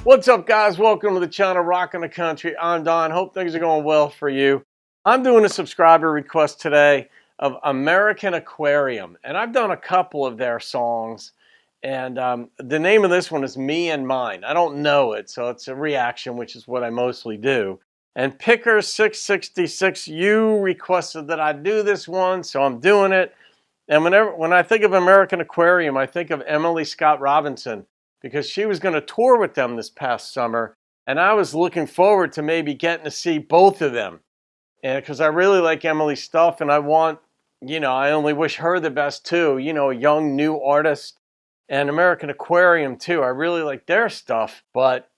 What's up, guys? Welcome to the channel Rockin' the Country. I'm Don. Hope things are going well for you. I'm doing a subscriber request today of American Aquarium, and I've done a couple of their songs, and the name of this one is Me and Mine. I don't know it, so it's a reaction, which is what I mostly do. And Picker666, you requested that I do this one, so I'm doing it. And when I think of American Aquarium, I think of Emily Scott Robinson, because she was going to tour with them this past summer, and I was looking forward to maybe getting to see both of them. And because I really like Emily's stuff, and I want, I only wish her the best too, a young new artist. And American Aquarium too, I really like their stuff, but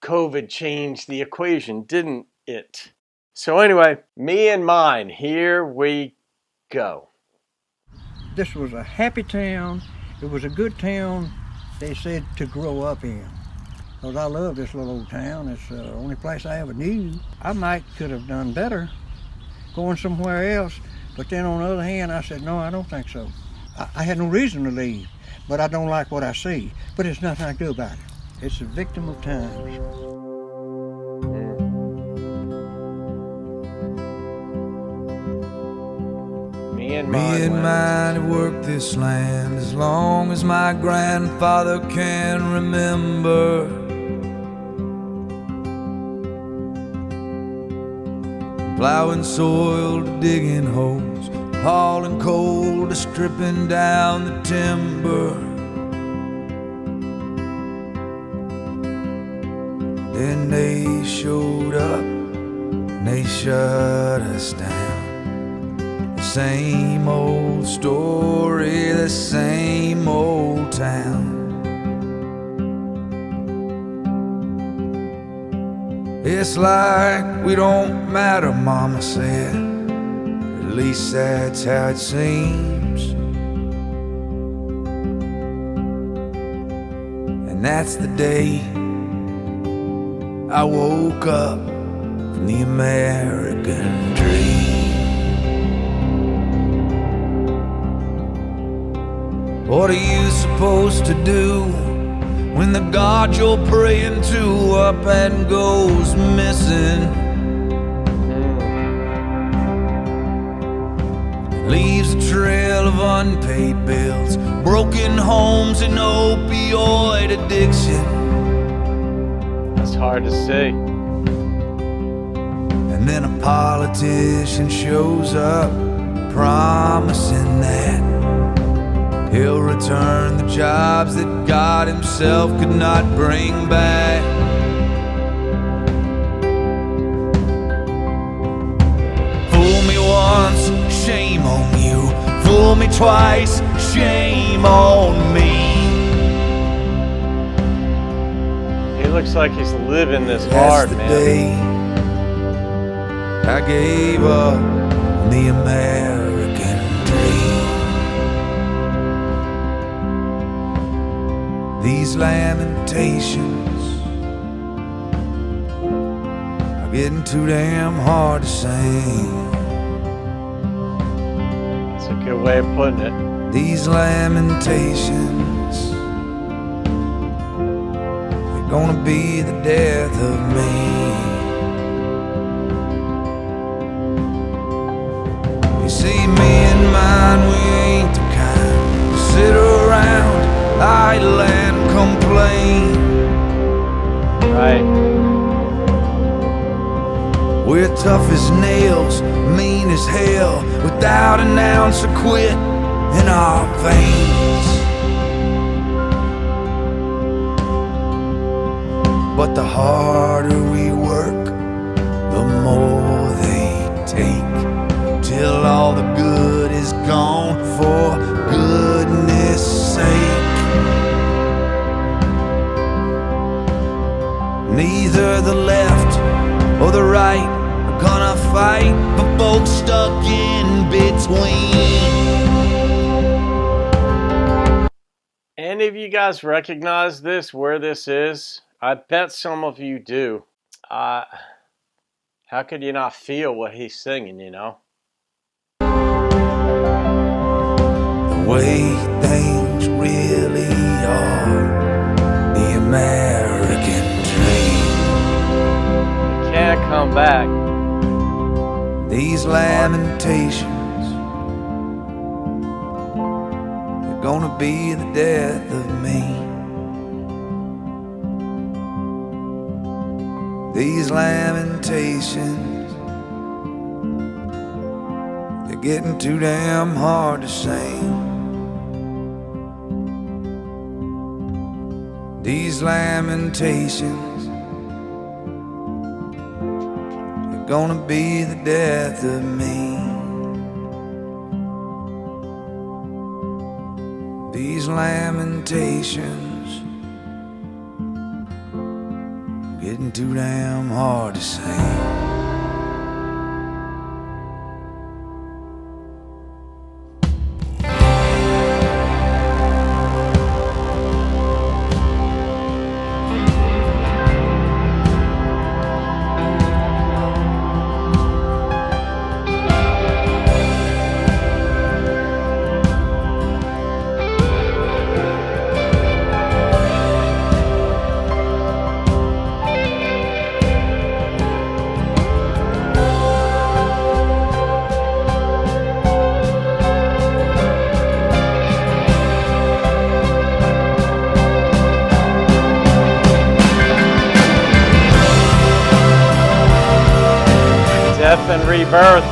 COVID changed the equation, didn't it? So anyway, Me and Mine, here we go. This was a happy town. It was a good town, they said, to grow up in. Because I love this little old town. It's the only place I ever knew. I could have done better going somewhere else. But then on the other hand, I said, no, I don't think so. I had no reason to leave, but I don't like what I see. But there's nothing I can do about it. It's a victim of times. Me and mine have worked this land as long as my grandfather can remember. Plowing soil to digging holes, hauling coal to stripping down the timber. Then they showed up and they shut us down. Same old story, the same old town. It's like we don't matter, Mama said. At least that's how it seems. And that's the day I woke up from the American dream. What are you supposed to do when the God you're praying to up and goes missing? Leaves a trail of unpaid bills, broken homes and opioid addiction. That's hard to see. And then a politician shows up promising that he'll return the jobs that God himself could not bring back. Fool me once, shame on you. Fool me twice, shame on me. He looks like he's living this That's hard, the man. day I gave up on the American dream. These lamentations are getting too damn hard to sing. That's a good way of putting it. These lamentations are gonna be the death of me. You see, me and mine, we ain't the kind to sit around idle and complain. Right. We're tough as nails, mean as hell, without an ounce of quit in our veins. But the harder we work, the more they take, till all the good is gone for goodness sake. Neither the left or the right are gonna fight for folks stuck in between. Any of you guys recognize this, where this is? I bet some of you do. How could you not feel what he's singing, The way things really are, the American dream. come back. These lamentations are gonna be the death of me. These lamentations, they're getting too damn hard to sing. These lamentations are gonna be the death of me. These lamentations getting too damn hard to sing. Death and rebirth.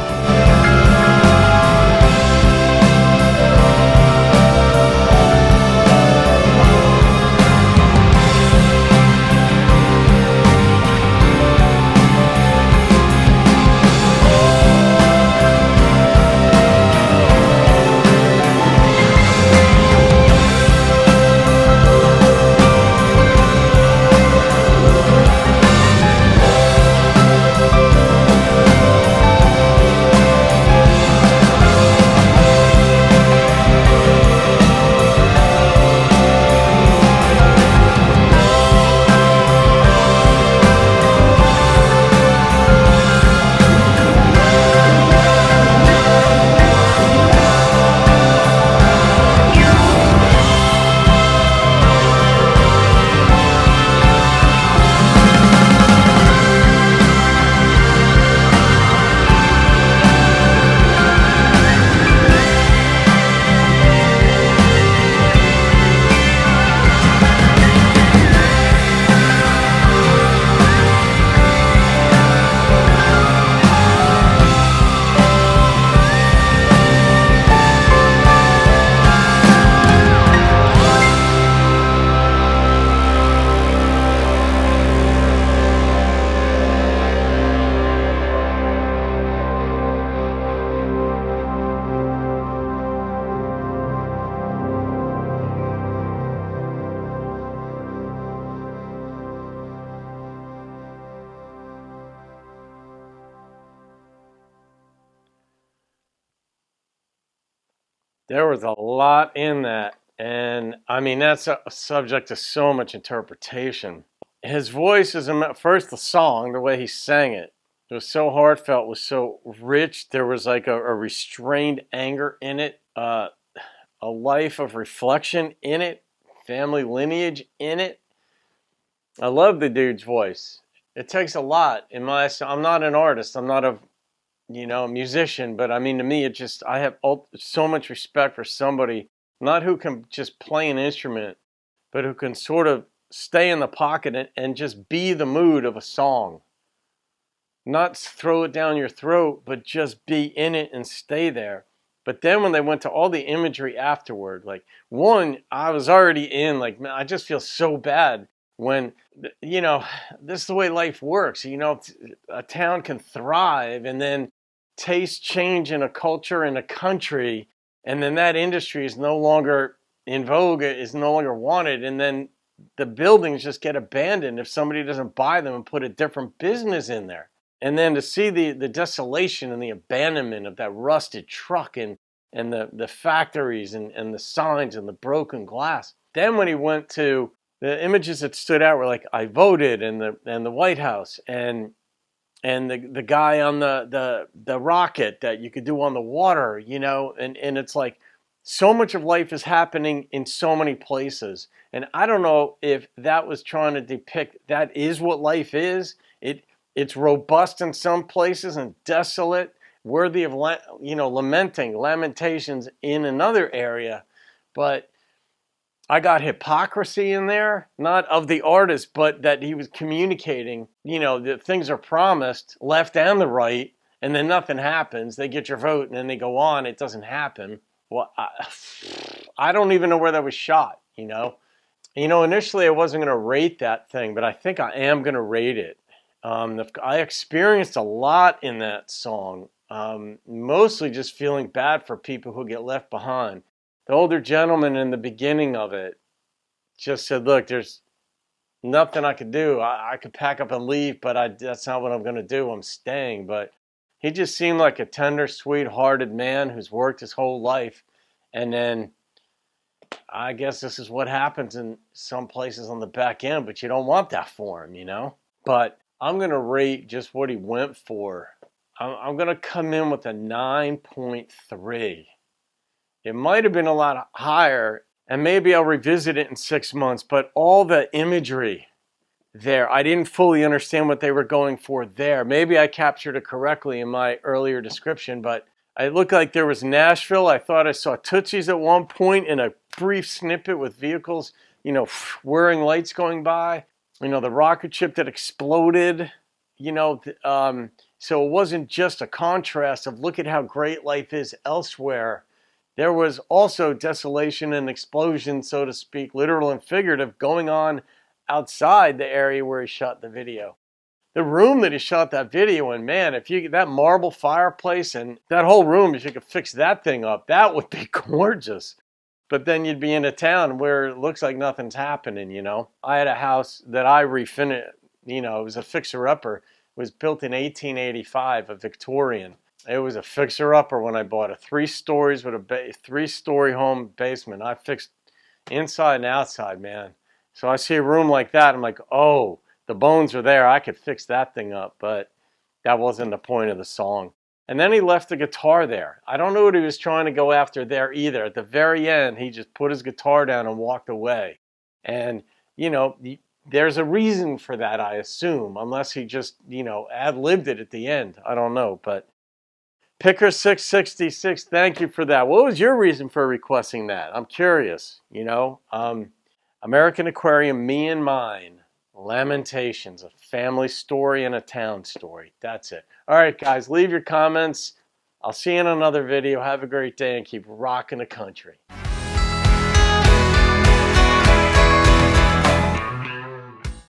There was a lot in that. And I mean, that's a subject to so much interpretation. His voice is, first the song, the way he sang it, it was so heartfelt, was so rich. There was like a restrained anger in it, a life of reflection in it, family lineage in it. I love the dude's voice. It takes a lot in my, I'm not an artist. I'm not a musician, but I mean, to me, I have so much respect for somebody, not who can just play an instrument, but who can sort of stay in the pocket and just be the mood of a song. Not throw it down your throat, but just be in it and stay there. But then when they went to all the imagery afterward, like one, I was already in, like, man, I just feel so bad when, this is the way life works. A town can thrive and then tastes change in a culture, in a country, and then that industry is no longer in vogue, is no longer wanted, and then the buildings just get abandoned if somebody doesn't buy them and put a different business in there. And then to see the desolation and the abandonment of that rusted truck and the factories and the signs and the broken glass. Then when he went to the images that stood out were like, I voted, and the White House, and the guy on the rocket that you could do on the water, and it's like so much of life is happening in so many places. And I don't know if that was trying to depict that is what life is. It's robust in some places and desolate, worthy of, lamentations in another area. But I got hypocrisy in there, not of the artist, but that he was communicating, that things are promised left and the right, and then nothing happens. They get your vote and then they go on. It doesn't happen. Well, I don't even know where that was shot, Initially I wasn't going to rate that thing, but I think I am going to rate it. I experienced a lot in that song, mostly just feeling bad for people who get left behind. The older gentleman in the beginning of it just said, look, there's nothing I could do. I could pack up and leave, but that's not what I'm going to do. I'm staying. But he just seemed like a tender, sweet-hearted man who's worked his whole life. And then I guess this is what happens in some places on the back end, but you don't want that for him, But I'm going to rate just what he went for. I'm going to come in with a 9.3. It might have been a lot higher, and maybe I'll revisit it in 6 months, but all the imagery there, I didn't fully understand what they were going for there. Maybe I captured it correctly in my earlier description, but it looked like there was Nashville. I thought I saw Tootsie's at one point in a brief snippet with vehicles, whirring lights going by. The rocket ship that exploded, so it wasn't just a contrast of look at how great life is elsewhere. There was also desolation and explosion, so to speak, literal and figurative, going on outside the area where he shot the video. The room that he shot that video in, man, if you that marble fireplace and that whole room, if you could fix that thing up, that would be gorgeous. But then you'd be in a town where it looks like nothing's happening, I had a house that I refinished, it was a fixer-upper. It was built in 1885, a Victorian. It was a fixer-upper when I bought it. 3 stories with a 3-story home basement. I fixed inside and outside, man. So I see a room like that, I'm like, oh, the bones are there. I could fix that thing up, but that wasn't the point of the song. And then he left the guitar there. I don't know what he was trying to go after there either. At the very end, he just put his guitar down and walked away. And, there's a reason for that, I assume, unless he just, ad-libbed it at the end. I don't know, but Picker666, thank you for that. What was your reason for requesting that? I'm curious, American Aquarium, Me and Mine. Lamentations, a family story and a town story. That's it. All right, guys, leave your comments. I'll see you in another video. Have a great day and keep rocking the country.